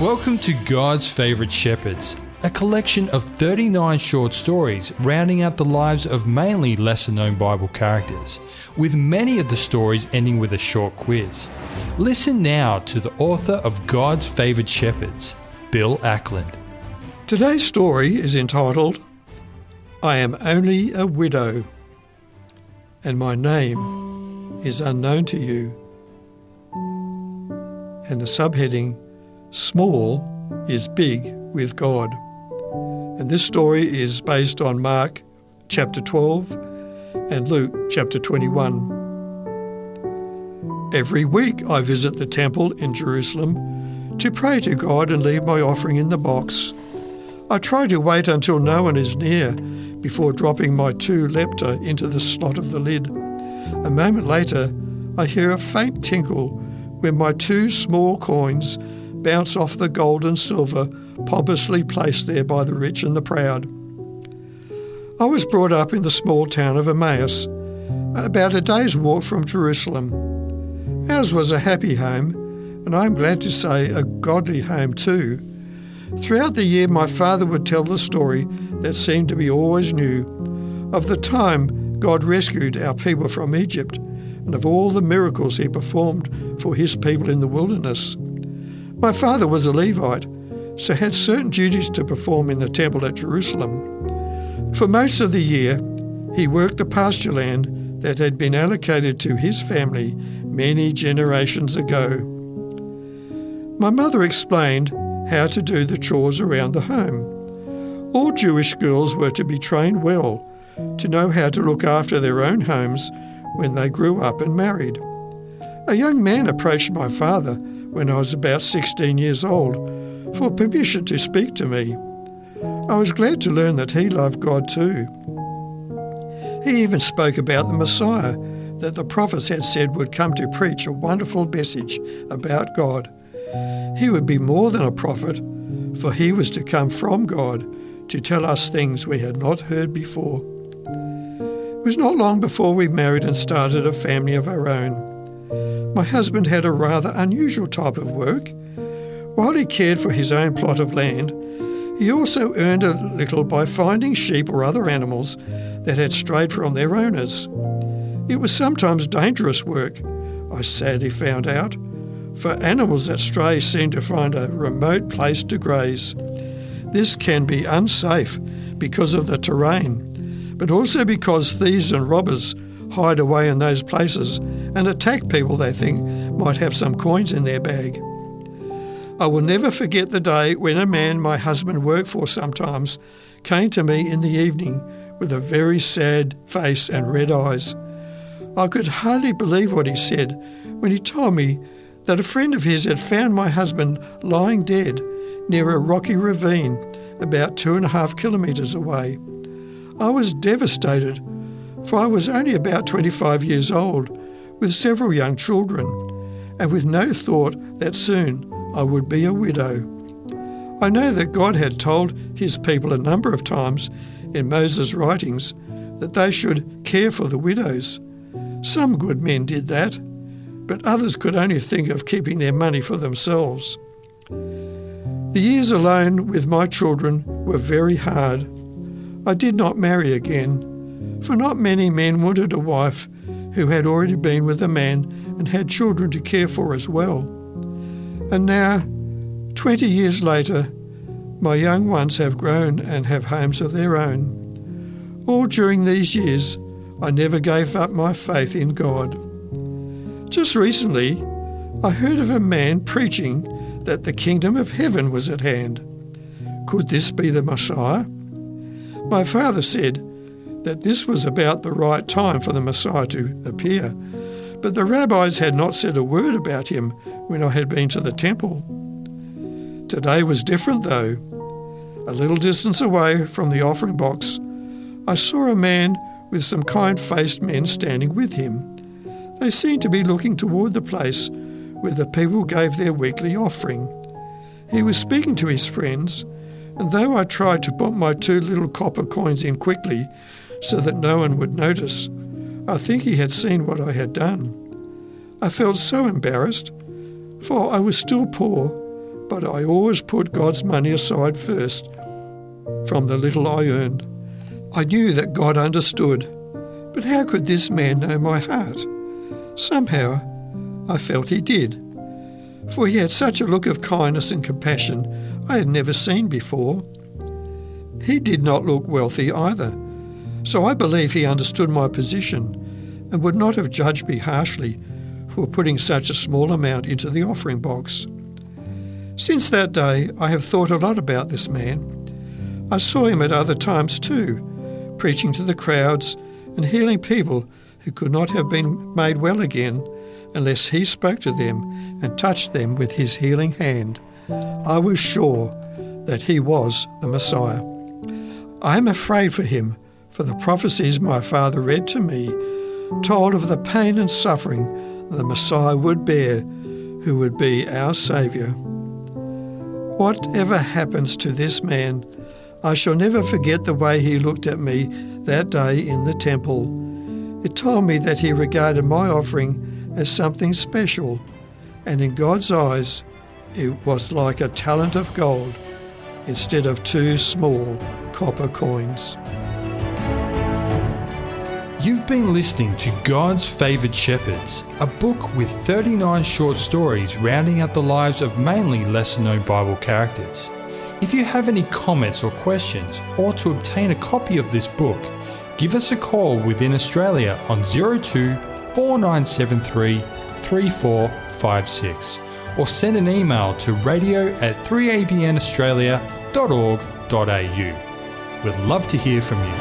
Welcome to God's Favourite Shepherds, a collection of 39 short stories rounding out the lives of mainly lesser-known Bible characters, with many of the stories ending with a short quiz. Listen now to the author of God's Favourite Shepherds, Bill Ackland. Today's story is entitled, I Am Only a Widow, and my name is unknown to you. And the subheading, Small is Big with God. And this story is based on Mark chapter 12 and Luke chapter 21. Every week I visit the temple in Jerusalem to pray to God and leave my offering in the box. I try to wait until no one is near before dropping my 2 lepta into the slot of the lid. A moment later, I hear a faint tinkle when my 2 small coins bounce off the gold and silver pompously placed there by the rich and the proud. I was brought up in the small town of Emmaus, about a day's walk from Jerusalem. Ours was a happy home, and I'm glad to say a godly home too. Throughout the year, my father would tell the story that seemed to be always new, of the time God rescued our people from Egypt and of all the miracles he performed for his people in the wilderness. My father was a Levite, so had certain duties to perform in the temple at Jerusalem. For most of the year, he worked the pasture land that had been allocated to his family many generations ago. My mother explained how to do the chores around the home. All Jewish girls were to be trained well to know how to look after their own homes when they grew up and married. A young man approached my father when I was about 16 years old for permission to speak to me. I was glad to learn that he loved God too. He even spoke about the Messiah that the prophets had said would come to preach a wonderful message about God. He would be more than a prophet, for he was to come from God to tell us things we had not heard before. It was not long before we married and started a family of our own. My husband had a rather unusual type of work. While he cared for his own plot of land, he also earned a little by finding sheep or other animals that had strayed from their owners. It was sometimes dangerous work, I sadly found out, for animals that stray seem to find a remote place to graze. This can be unsafe because of the terrain, but also because thieves and robbers hide away in those places and attack people they think might have some coins in their bag. I will never forget the day when a man my husband worked for sometimes came to me in the evening with a very sad face and red eyes. I could hardly believe what he said when he told me that a friend of his had found my husband lying dead near a rocky ravine about 2.5 kilometres away. I was devastated, for I was only about 25 years old, with several young children, and with no thought that soon I would be a widow. I know that God had told his people a number of times in Moses' writings that they should care for the widows. Some good men did that, but others could only think of keeping their money for themselves. The years alone with my children were very hard. I did not marry again, for not many men wanted a wife who had already been with a man and had children to care for as well. And now, 20 years later, my young ones have grown and have homes of their own. All during these years, I never gave up my faith in God. Just recently, I heard of a man preaching that the kingdom of heaven was at hand. Could this be the Messiah? My father said that this was about the right time for the Messiah to appear, but the rabbis had not said a word about him when I had been to the temple. Today was different though. A little distance away from the offering box, I saw a man with some kind-faced men standing with him. They seemed to be looking toward the place where the people gave their weekly offering. He was speaking to his friends, and though I tried to put my 2 little copper coins in quickly so that no one would notice, I think he had seen what I had done. I felt so embarrassed, for I was still poor but I always put God's money aside first from the little I earned. I knew that God understood, but how could this man know my heart? Somehow, I felt he did, for he had such a look of kindness and compassion I had never seen before. He did not look wealthy either, so I believe he understood my position and would not have judged me harshly for putting such a small amount into the offering box. Since that day, I have thought a lot about this man. I saw him at other times too, preaching to the crowds and healing people who could not have been made well again unless he spoke to them and touched them with his healing hand. I was sure that he was the Messiah. I am afraid for him, for the prophecies my father read to me told of the pain and suffering the Messiah would bear, who would be our Saviour. Whatever happens to this man, I shall never forget the way he looked at me that day in the temple. It told me that he regarded my offering as something special, and in God's eyes it was like a talent of gold instead of 2 small copper coins. You've been listening to God's Favoured Shepherds, a book with 39 short stories rounding out the lives of mainly lesser-known Bible characters. If you have any comments or questions, or to obtain a copy of this book, give us a call within Australia on 02 4973 3456 or send an email to radio@3abnaustralia.org.au. We'd love to hear from you.